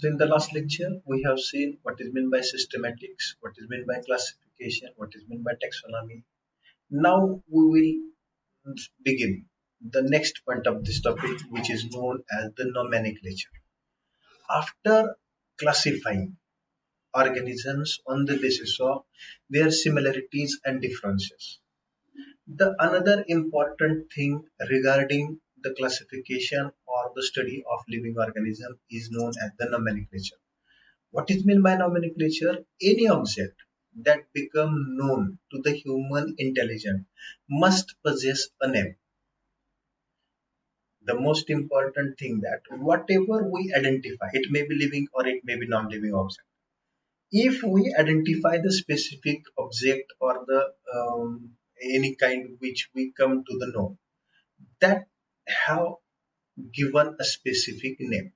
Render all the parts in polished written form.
So in the last lecture, we have seen what is meant by systematics, what is meant by classification, what is meant by taxonomy. Now we will begin the next point of this topic, which is known as the nomenclature. After classifying organisms on the basis of their similarities and differences, the another important thing regarding the classification or the study of living organism is known as the nomenclature. What is meant by nomenclature? Any object that become known to the human intelligence must possess a name. The most important thing that whatever we identify, it may be living or it may be non-living object. If we identify the specific object or the any kind which we come to the know, that have given a specific name.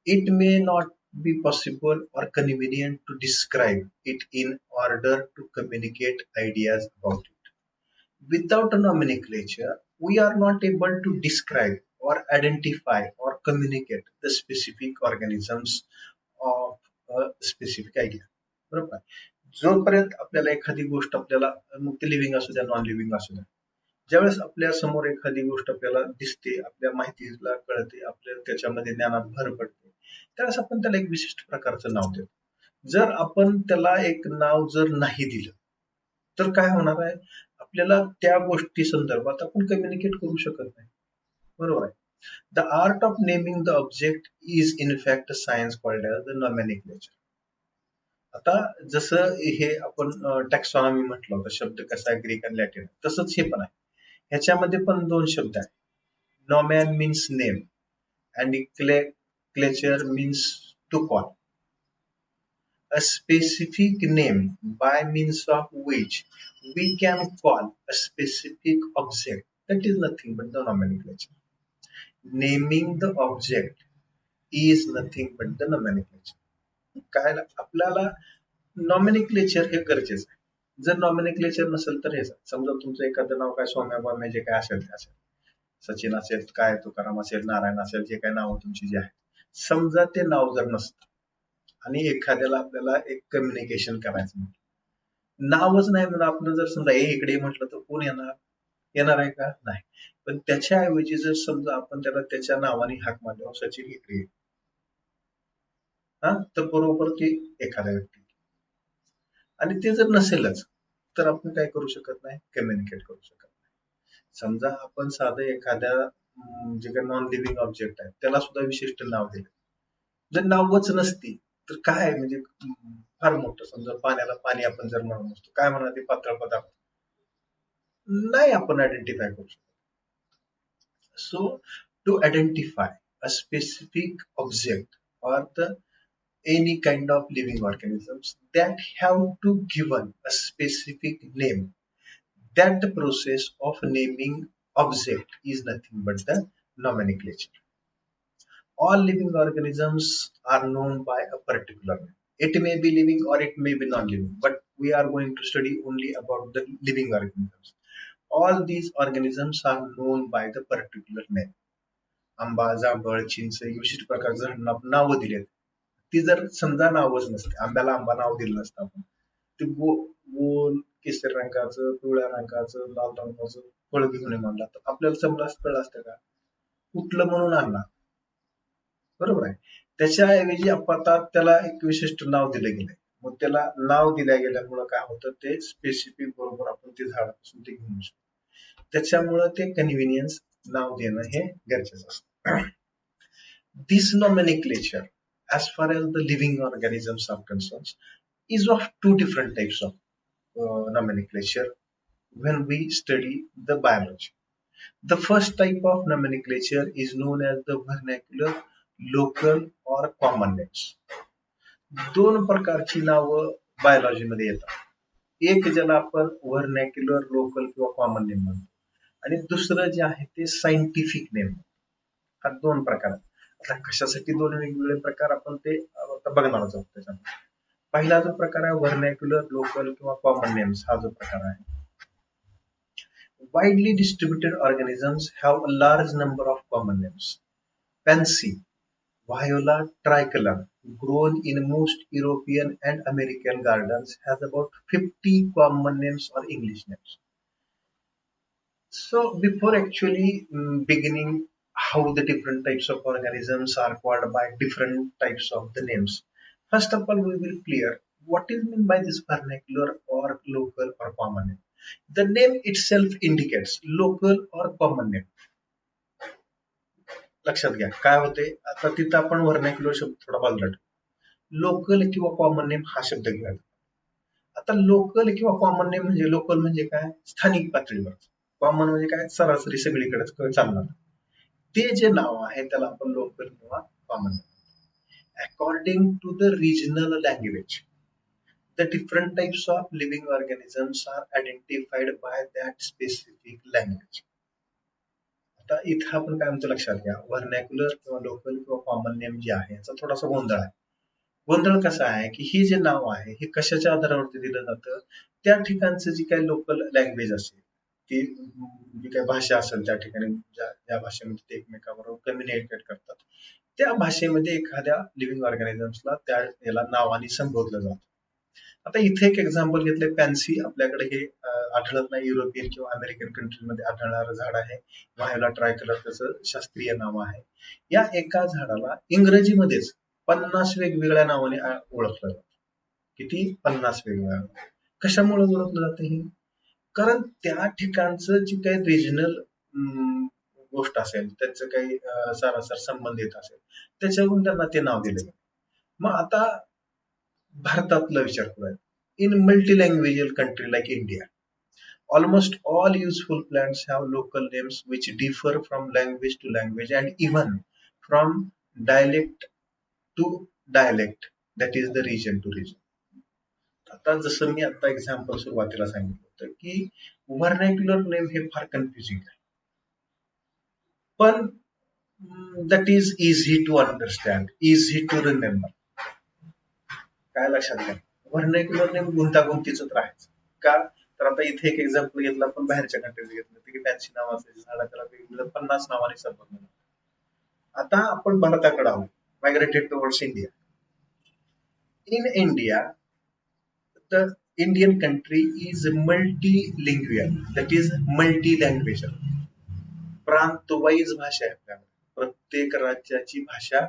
It may not be possible or convenient to describe it in order to communicate ideas about it. Without a nomenclature, we are not able to describe or identify or communicate the specific organisms of a specific idea. बरोबर आहे. जोपर्यंत आपल्याला एखादी गोष्ट आपल्याला मग ती living असू द्या नॉन लिव्हिंग असू द्या, ज्यावेळेस आपल्या समोर एखादी गोष्ट आपल्याला दिसते, आपल्या माहितीला कळते, आपल्या त्याच्यामध्ये ज्ञानात भर पडते, त्यावेळेस आपण त्याला एक विशिष्ट प्रकारचं नाव देतो. जर आपण त्याला एक नाव जर नाही दिलं तर काय होणार आहे, आपल्याला त्या गोष्टी संदर्भात आपण कम्युनिकेट करू शकत नाही. बरोबर आहे. The art of naming the object is in fact science called as the nomenclature. आता जसं हे आपण टॅक्सॉनॉमी म्हटलं होतं, शब्द कसा आहे ग्रीक आणि लॅटिन, तसंच हे पण आहे. ह्याच्यामध्ये पण दोन शब्द आहेत. Nomen means name and clature means to call. A specific name by means of which we can call a specific object, that is nothing but the nomenclature. Naming the object is nothing but the nomenclature. काय आपल्याला नॉमेनिक्लेचर हे गरजेचं आहे. जर नॉमेनिक्लेचर नसेल तर हे समजा तुमचं एखादं नाव काय सौम्या बाम्या जे काय असेल ते असेल, सचिन असेल, काय तुकाराम असेल, नारायण असेल, जे काही नाव तुमची जी आहेत, समजा ते नाव जर नसतं आणि एखाद्याला आपल्याला एक कम्युनिकेशन करायचं म्हटलं, नावच नाही म्हणून आपण जर समजा हे इकडे म्हटलं तर कोण येणार आहे का? नाही. पण त्याच्या ऐवजी जर समजा आपण त्याला त्याच्या नावाने हाक मारल्यावर सचिन इकडे, हा तर बरोबर ते एखाद्या व्यक्ती, आणि ते जर नसेलच तर आपण काय करू शकत नाही, कम्युनिकेट करू शकत नाही. समजा आपण साधं एखाद्या जे काही नॉन लिव्हिंग ऑब्जेक्ट आहे त्याला सुद्धा विशिष्ट नाव दिलं, जर नावच नसती तर काय म्हणजे फार मोठं, समजा पाण्याला पाणी आपण जर म्हणत नसतो, काय म्हणा ते पातळ पदार्थ, नाही आपण आयडेंटिफाय करू शकतो. So to identify a specific object or the any kind of living organisms that have to given a specific name, that the process of naming object is nothing but the nomenclature. All living organisms are known by a particular name. It may be living or it may be non-living, but we are going to study only about the living organisms. All these organisms are known by the particular name. आंबा, जांभळ, चिंच विशिष्ट प्रकारचं नावं दिलेत. ती जर समजा नावच नसते, आंब्याला आंबा नाव दिलं नसतं आपण, ते गोल केसर रंगाचं, पिवळ्या रंगाचं, लाल रंगाचं फळ घेऊन म्हणला तर आपल्याला समजा कळलं असतं का कुठलं म्हणून आणला, बरोबर आहे. त्याच्याऐवजी आपण त्याला एक विशिष्ट नाव दिलं गेलंय, मग त्याला नाव दिल्या गेल्यामुळं काय होतं, ते स्पेसिफिक बरोबर आपण ते झाडापासून ते घेऊन शकतो. त्याच्यामुळं ते कन्व्हिनियन्स नाव देणं हे गरजेचं असतं. This nomenclature, as far as the living organisms are concerned, is of two different types of nomenclature when we study the biology. The first type of nomenclature is known as the vernacular, local or common names. दोन प्रकारची नावं biology मध्ये येतात. एक ज्याला आपण vernacular, local किंवा common name म्हणतो, आणि दुसरं जे आहे ते सायंटिफिक नेम. हा दोन प्रकार. आता कशासाठी दोन वेगवेगळे प्रकार आपण ते बघणार आहोत त्याच्यामध्ये. पहिला जो प्रकार आहे व्हर्नॅक्युलर, लोकल किंवा कॉमन नेम्स, हा जो प्रकार आहे. Widely distributed organisms have a large number of common names. Pansy, Viola tricolor, grown in most European and American gardens, has about 50 common names or English names. So before actually beginning how the different types of organisms are called by different types of the names, first of all we will clear what is meant by this vernacular or local or common name. The name itself indicates local or common name. लक्षात घ्या काय होते आता तिथं आपण vernacular शब्द थोडा बाजूला ठेवू. लोकल किंवा कॉमन नेम हा शब्द घेऊया. आता लोकल किंवा कॉमन नेम म्हणजे लोकल म्हणजे काय स्थानिक पातळीवर, कॉमन म्हणजे काय सरासरी सगळीकडेच चालणार. ते जे नाव आहे त्याला आपण लोकल किंवा common name. According to the regional language the different types of living organisms are identified by that specific language. आता इथं आपण काय म्हणतो लक्षात घ्या, व्हर्नॅक्युलर किंवा लोकल किंवा कॉमन नेम जे आहे याचा थोडासा गोंधळ आहे. गोंधळ कसा आहे की हे जे नाव आहे हे कशाच्या आधारावरती दिलं जातं, त्या ठिकाणचं जी काही लोकल लँग्वेज असेल ती जी काही भाषा असेल त्या ठिकाणी ज्या भाषेमध्ये ते एकमेकांबरोबर कम्युनिकेट करतात त्या भाषेमध्ये एखाद्या लिव्हिंग ऑर्गॅनिझम्सला त्या याला नावाने संबोधलं जातं. आता इथे एक एक्झाम्पल घेतलंय पॅन्सी. आपल्याकडे हे आढळत नाही, युरोपियन किंवा अमेरिकन कंट्रीमध्ये आढळणारं झाड आहे. व्हायोला ट्रायकलर त्याचं शास्त्रीय नाव आहे. या एका झाडाला इंग्रजीमध्येच 50 वेगवेगळ्या नावाने ओळखलं जातं. किती? 50 वेगवेगळ्या. कशामुळे ओळखलं जातं हे? कारण त्या ठिकाणचं जी काही रिजनल गोष्ट असेल, त्याचं काही सारासार संबंधित असेल, त्याच्यावरून त्यांना ते नाव दिलं गेलं. मग आता भारतातला विचार करूया. In multilingüal country like India, almost all useful plants have local names which differ from language to language and even from dialect to dialect, that is the region to region. आता जसं मी आता एक्झाम्पल सुरुवातीला सांगितलं होतं की vernacular name हे फार confusing आहे, पण that is easy to understand, easy to remember. काय लक्षात घ्या, व्हर्नॅक्युलर नेम गुंतागुंतीच राहायचं का, तर आता इथे एक एक्झाम्पल घेतलं आपण बाहेरच्या कंट्रीज घेतलं की पॅन्सी नावाचं झाड त्याला वेगवेगळं 50 नावाने संबोधलं. आता आपण भारताकडे आहोत, migrated towards India. In India the Indian country is multilingual, that is multi-languageal. प्रांत वाईज भाषा आहे आपल्याकडे, प्रत्येक राज्याची भाषा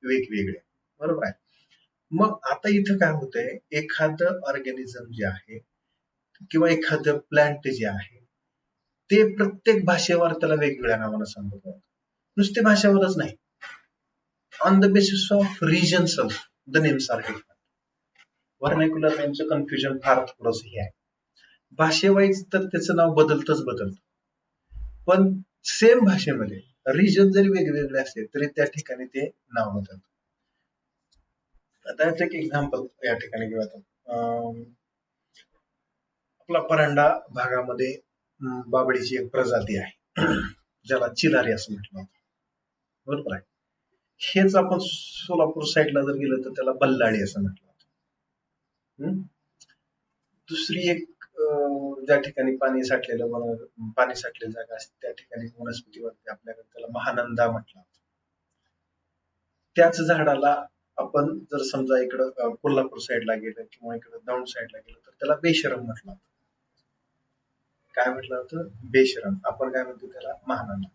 वेगवेगळी, बरोबर आहे. मग आता इथं काय होतंय, एखादं ऑर्गॅनिझम जे आहे किंवा एखादं प्लांट जे आहे ते प्रत्येक भाषेवर त्याला वेगवेगळ्या नावानं संबोधतात. नुसते भाषेवरच नाही, on the basis of regions the names are different. Vernacular नेमचं कन्फ्युजन फार थोडंसं हे आहे. भाषेवाईज तर त्याचं नाव बदलतं, पण सेम भाषेमध्ये रिजन जरी वेगवेगळे असले तरी त्या ठिकाणी ते नाव बदलतं. आता एक एक्झाम्पल या ठिकाणी घेऊया. आपला परांडा भागामध्ये बाबळीची एक प्रजाती आहे ज्याला चिलारी असं म्हटलं जातं, बरोबर आहे. हेच आपण सोलापूर साईडला जर गेलं तर त्याला बल्लाळी असं म्हटलं जातं. दुसरी एक ज्या ठिकाणी पाणी साठलेली जागा असते त्या ठिकाणी वनस्पती वाढते, आपल्याकडे त्याला महानंदा म्हटलं जातं. त्याच झाडाला आपण जर समजा इकडं कोल्हापूर साईडला गेलं किंवा इकडं दौंड साईडला गेलं तर त्याला बेशरम म्हटलं जातं. काय म्हटलं होतं? बेशरम. आपण काय म्हणतो त्याला? महानंदा.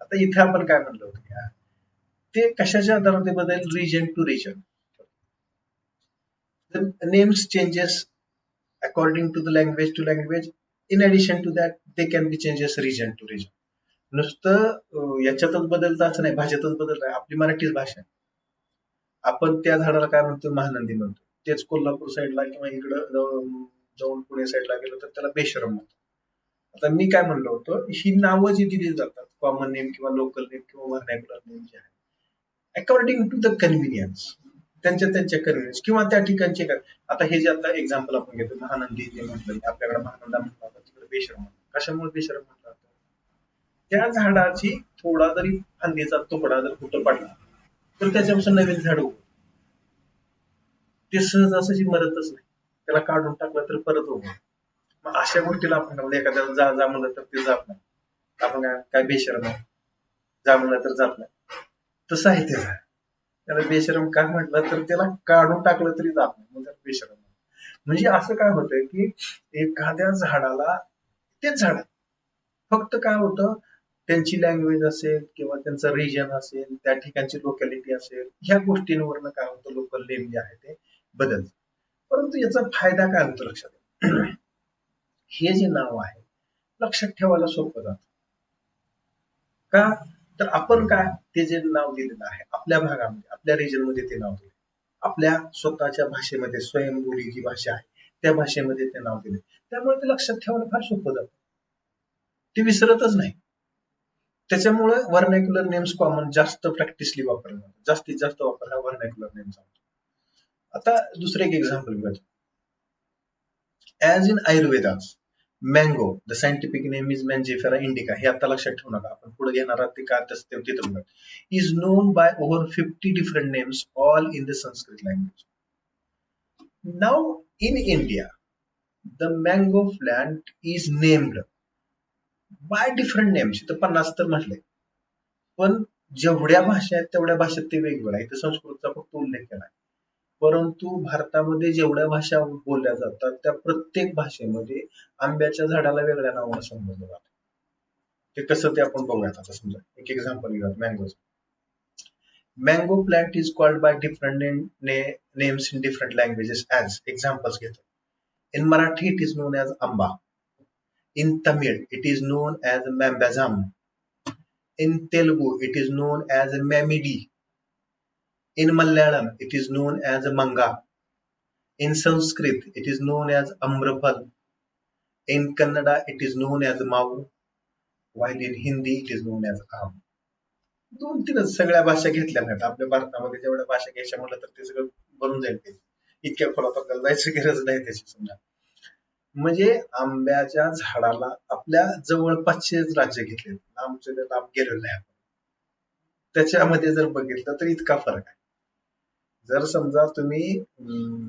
आता इथे आपण काय म्हणलं होतं का, ते कशाच्या आधारावर बदल? Region to region. Names changes according to the language to language. In addition to that, they can be changes region to region. नुसतं याच्यातच बदलतं असं नाही, भाषेतच बदलत आहे. आपली मराठीच भाषा, आपण त्या झाडाला काय म्हणतो? महानंदी म्हणतो. तेच कोल्हापूर साईडला किंवा इकडं जाऊन पुणे साईडला गेलो तर त्याला बेशरम म्हणतो. आता मी काय म्हणलो होतो, ही नावं जी दिली जातात, कॉमन नेम किंवा लोकल नेम किंवा व्हर्नॅक्युलर नेम जे आहे, अकॉर्डिंग टू द कन्व्हिनियन्स, त्यांच्या कन्व्हिनियन्स किंवा त्या ठिकाणचे काय. आता हे जे आता एक्झाम्पल आपण घेतो, महानंदी जे म्हटलं, आपल्याकडे महानंदा म्हटलं जातं, तिकडे बेशरम म्हणतात. कशामुळे बेशरम म्हटलं जातं? त्या झाडाची थोडा जरी फांदीचा तुकडा जर कुठं पडला तर त्याच्यापासून नवीन झाड उगवतं. ते सहजासहजी मरतच नाही, त्याला काढून टाकलं तर परत उगवतं. मग अशा गोष्टीला आपण एखाद्याला जा म्हणलं तर ते जात नाही. आपण काय बेशरम आहे, जा म्हणलं तर जात नाही. तसं आहे त्याला. त्याला बेशरम का म्हटलं तर त्याला काढून टाकलं तरी जात नाही, मग त्याला बेशरम. म्हणजे असं काय होतंय की एखाद्या झाडाला, तेच झाड फक्त काय होतं, त्यांची लँग्वेज असेल किंवा त्यांचं रिजन असेल, त्या ठिकाणची लोकॅलिटी असेल, ह्या गोष्टींवरनं काय होतं, लोकल नेम जे आहे ते बदलतं. परंतु याचा फायदा काय होतो लक्षात घ्या. हे जे नाव आहे लक्षात ठेवायला सोपं जातं. का तर आपण काय ते जे नाव दिलेलं आहे आपल्या भागामध्ये, आपल्या रिजन मध्ये ते नाव दिले, आपल्या स्वतःच्या भाषेमध्ये, स्वयंबोली जी भाषा आहे त्या भाषेमध्ये ते नाव दिले, त्यामुळे ते लक्षात ठेवायला फार सोपं जातं, ते विसरतच नाही. त्याच्यामुळे व्हर्नॅक्युलर नेम्स कॉमन जास्त प्रॅक्टिसली वापरले जातात, जास्तीत जास्त वापर हा व्हर्नॅक्युलर नेम्स होतो. आता दुसरं एक एक्झाम्पल घेऊया. As in Ayurvedas mango, the scientific name is Mangifera indica, हे आता लक्षात ठेवू नका, आपण पुढे घेणार आहात ते काय असते तिथं बघा. Is known by over 50 different names all in the Sanskrit language. Now in India the mango plant is named by different names, इथं 50 तर म्हटले, पण जेवढ्या भाषा आहेत तेवढ्या भाषेत ते वेगवेगळं आहे. इथं संस्कृतचा फक्त उल्लेख केला आहे. परंतु भारतामध्ये जेवढ्या भाषा बोलल्या जातात त्या प्रत्येक भाषेमध्ये आंब्याच्या झाडाला वेगळ्या नावाने संबोधलं जातं. ते कसं ते आपण बघूयात. आता समजा एक एक्झाम्पल घेऊयात मँगोचं. Mango plant is called by different names in different languages as, examples घेतो. In Marathi it is known as amba, in Tamil it is known as mambazham, in Telugu it is known as mamidi, in Malayalam it is known as manga, in Sanskrit it is known as amrapal, in Kannada it is known as mau, while in Hindi it is known as am. 2-3 सगळ्या भाषा घेतल्या नाहीत. आपल्या भारतामध्ये जेवढ्या भाषा घ्यायच्या म्हटलं तर ते सगळं बनून जाईल. ते इतक्या खोलात आपल्याला जायची गरज नाही त्याची. समजा म्हणजे आंब्याच्या झाडाला आपल्या जवळपासचे राज्य घेतले, लांबचे लांब गेलेलं नाही. त्याच्यामध्ये जर बघितलं तर इतका फरक आहे. जर समजा तुम्ही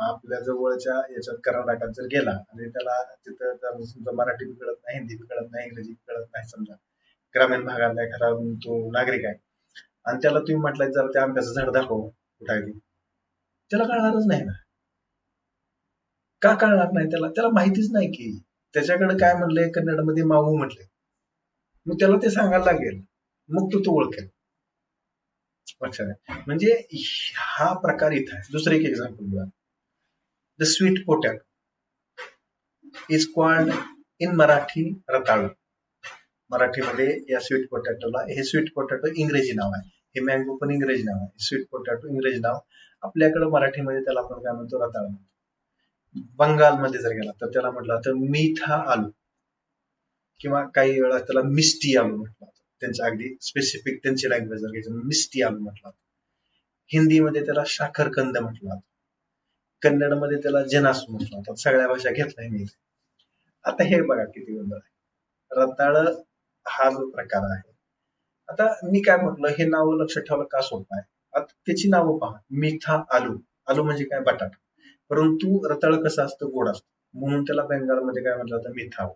आपल्या जवळच्या याच्यात कर्नाटकात जर गेला आणि त्याला तिथं जर समजा मराठी बी कळत नाही, हिंदी बी कळत नाही, इंग्रजी बी कळत नाही, समजा ग्रामीण भागातला एखादा तो नागरिक आहे आणि त्याला तुम्ही म्हटलं जर त्या आंब्याचं झाड दाखव कुठं आहे, त्याला कळणारच नाही ना. का कळणार नाही त्याला? त्याला माहितीच नाही की त्याच्याकडे काय म्हणलंय कन्नडमध्ये माऊ म्हटलंय, मग त्याला ते सांगायला लागेल, मग तो ओळखेल. म्हणजे हा प्रकार इथं आहे. दुसरं एक एक्झाम्पल बघा. The sweet potato is called in Marathi रताळू. मराठीमध्ये या स्वीट पोटॅटोला, हे स्वीट पोटॅटो इंग्रजी नाव आहे, हे मँगो पण इंग्रजी नाव आहे, स्वीट पोटॅटो इंग्रजी नाव. आपल्याकडे मराठीमध्ये त्याला आपण काय म्हणतो, रताळ म्हणतो. बंगालमध्ये जर गेला तर त्याला म्हटलं तर मीठा आलू, किंवा काही वेळा त्याला मिस्टी आलू म्हटलं, त्यांच्या अगदी स्पेसिफिक त्यांची लँग्वेज जर घ्यायची मिस्टी आलू म्हटलं. हिंदीमध्ये त्याला साखरकंद म्हटलं, कन्नडमध्ये त्याला जनासू म्हटलं जातं. सगळ्या भाषा घेतलाय मी. आता हे बघा किती गोंधळ आहे. रताळ हा जो प्रकार आहे, आता मी काय म्हटलं, हे नाव लक्षात ठेवायला का सोपं आहे. आता त्याची नावं पहा. मिठा आलू, आलू म्हणजे काय, बटाटा. परंतु रताळ कसं असतं, गोड असतं, म्हणून त्याला बेंगालमध्ये काय म्हटलं जातं, मिठा,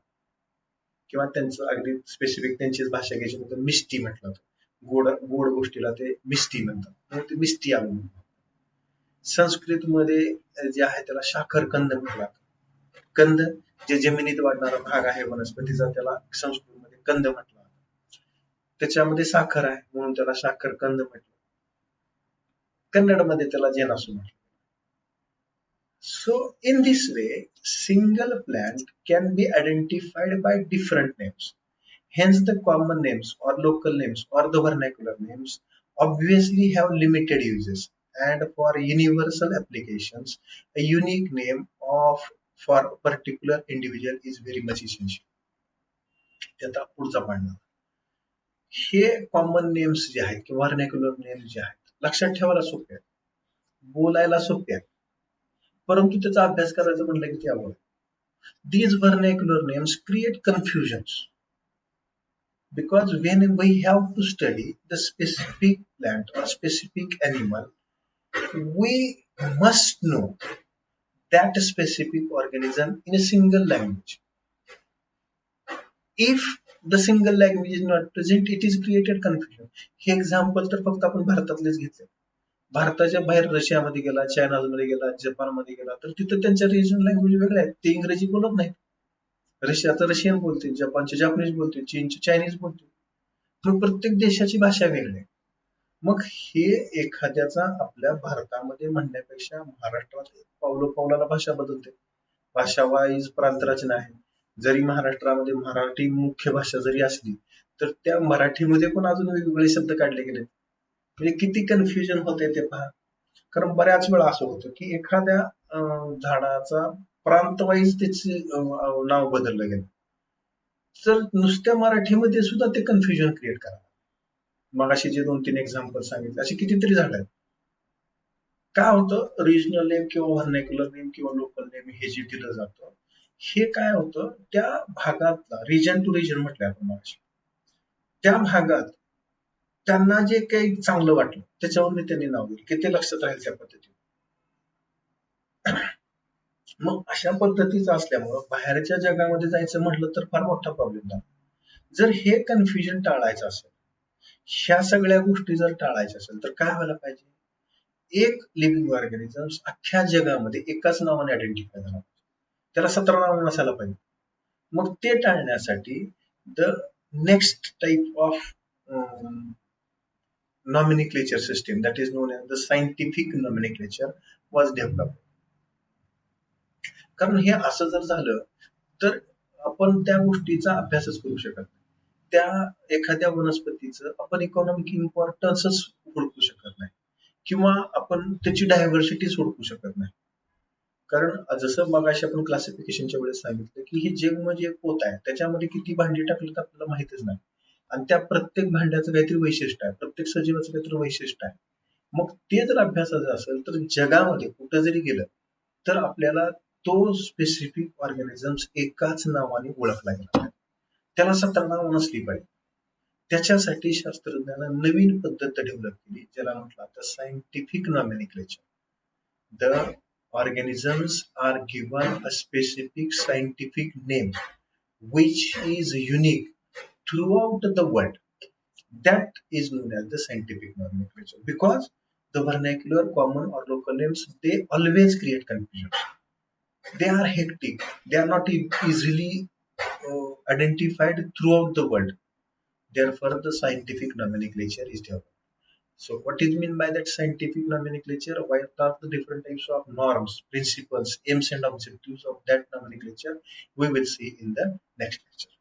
किंवा त्यांचं अगदी स्पेसिफिक त्यांचीच भाषा घ्यायची म्हणून मिष्टी म्हटलं जातं. गोड गोड गोष्टीला ते मिष्टी म्हणतात, म्हणून ते मिष्टी आलू म्हणतात. संस्कृतमध्ये जे आहे त्याला साखरकंद म्हटलं जातं. कंद जे जमिनीत वाढणारा भाग आहे वनस्पतीचा, त्याला संस्कृतमध्ये कंद म्हटलं जातं. त्याच्यामध्ये साखर आहे म्हणून त्याला साखरकंद म्हटलं. कन्नडमध्ये त्याला जेनासू म्हटलं. So in this way, single plant can be identified by different names. Hence the common names or local names or the vernacular names obviously have limited uses, and for universal applications, a unique name of for a particular individual is very much essential. त्याचा पुढचा point, हे common names जे आहेत किंवा vernacular names जे आहेत लक्षात ठेवायला सोपे आहेत, बोलायला सोपे आहेत, परंतु त्याचा अभ्यास करायचा म्हणलं की ते अवघड. These vernacular names create confusions because when we have to study the specific plant or specific animal, we must know that specific organism in a single language. If the single language is not present, it is created confusion. हे example तर फक्त आपण भारतातलेच घेतले. भारताच्या बाहेर रशियामध्ये गेला, चायनामध्ये गेला, जपानमध्ये गेला, तर तिथं त्यांच्या रिजनल लँग्वेज वेगळ्या आहेत. ते इंग्रजी बोलत नाहीत. रशियाचं रशियन बोलते, जपानचे जापनीज बोलते, चीनचे चायनीज बोलते. मग प्रत्येक देशाची भाषा वेगळी आहे. मग हे एखाद्याचा आपल्या भारतामध्ये म्हणण्यापेक्षा महाराष्ट्रात पावलं पावलाला भाषा बदलते. भाषा वाईज प्रांतरचना आहे. जरी महाराष्ट्रामध्ये मराठी मुख्य भाषा जरी असली तर त्या मराठीमध्ये पण अजून वेगवेगळे शब्द काढले गेले. म्हणजे किती कन्फ्युजन होते ते पहा. कारण बऱ्याच वेळा असं होतं की एखाद्या झाडाचा प्रांत वाईज त्याचे नाव बदललं गेलं. तर नुसत्या मराठीमध्ये सुद्धा ते कन्फ्युजन क्रिएट करा. मगाशी जे 2-3 एक्झाम्पल सांगितले असे कितीतरी झाड आहेत. काय होतं, रिजनल नेम किंवा व्हर्नाक्युलर नेम किंवा लोकल नेम हे जे दिलं जातं, हे काय होतं, त्या भागातला रिजन टू रिजन म्हटलं आपण मगाशी, त्या भागात त्यांना जे काही चांगलं वाटलं त्याच्यावर त्यांनी नाव दिलं की ते लक्षात राहील त्या पद्धतीने. मग अशा पद्धतीचं असल्यामुळं बाहेरच्या जगामध्ये जायचं म्हटलं तर फार मोठा प्रॉब्लेम झाला. जर हे कन्फ्युजन टाळायचं असेल, ह्या सगळ्या गोष्टी जर टाळायच्या असेल तर काय व्हायला पाहिजे, एक लिव्हिंग ऑर्गॅनिझम्स अख्ख्या जगामध्ये एकाच नावाने आयडेंटिफाय झाला पाहिजे. त्याला 17 नाव नसायला पाहिजे. मग ते टाळण्यासाठी the next type of nomenclature system that is known as the scientific nomenclature was developed. कारण हे असं जर झालं तर आपण त्या गोष्टीचा अभ्यासच करू शकत नाही. त्या एखाद्या वनस्पतीचं आपण इकॉनॉमिक इम्पॉर्टन्सच ओळखू शकत नाही किंवा आपण त्याची डायव्हर्सिटीच ओळखू शकत नाही. कारण जसं मगाशी आपण क्लासिफिकेशनच्या वेळेस सांगितलं की हे जग म्हणजे एक पोत आहे, त्याच्यामध्ये किती भांडी टाकली तर आपल्याला माहितीच नाही. आणि त्या प्रत्येक भांड्याचं काहीतरी वैशिष्ट्य आहे, प्रत्येक सजीवाचं काहीतरी वैशिष्ट्य आहे. मग ते जर अभ्यासाचं असेल तर जगामध्ये कुठं जरी गेलं तर आपल्याला तो स्पेसिफिक ऑर्गॅनिझम्स एकाच नावाने ओळखला गेला, त्याला 17 नाव नसली पाहिजे. त्याच्यासाठी शास्त्रज्ञांना नवीन पद्धत डेव्हलप केली, ज्याला म्हटलं आता scientific nomenclature. The organisms are given a specific scientific name which is unique throughout the world. That is known as the scientific nomenclature, because the vernacular, common or local names, they always create confusion. They are hectic. They are not easily identified throughout the world. Therefore, the scientific nomenclature is developed. So what is meant by that scientific nomenclature? What are the different types of norms, principles, aims and objectives of that nomenclature? We will see in the next lecture.